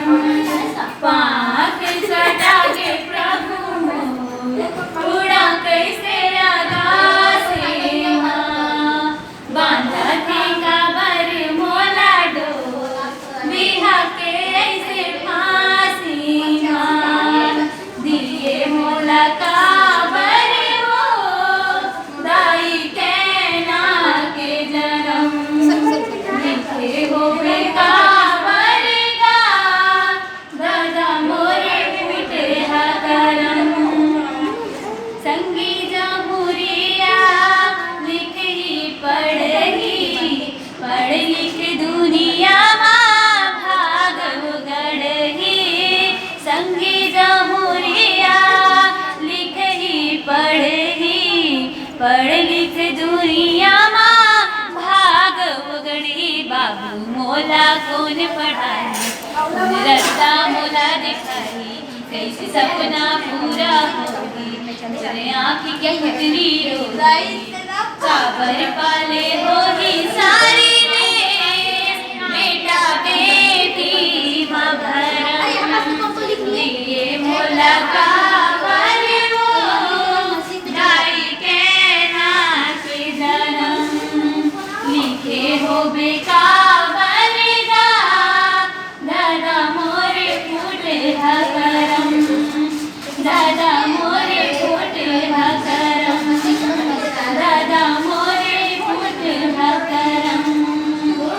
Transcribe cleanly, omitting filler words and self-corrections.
पाक सटागे प्रभु उड़ा कैसे आगासे बांधा ठेंगा बर मोला डो बिहा के ऐसे फांसी दिए मोला का बरे वो दाई के ना के जन्म लिखे हो बेका बरेगा दादा मोरे फूटे हा करम संगी जमुरिया लिख ही पढ़ लिख दुनिया माँ भाग गढ़ही संगी जमुरिया लिख ही पढ़ लिख दुनिया माँ भाग गढ़ी बाबू मोला कौन पढ़ाई कौन रास्ता मोला दिखाई कैसे सपना पूरा होगी तेरे आँख की पुतली रोई काबर पाले होगी सारी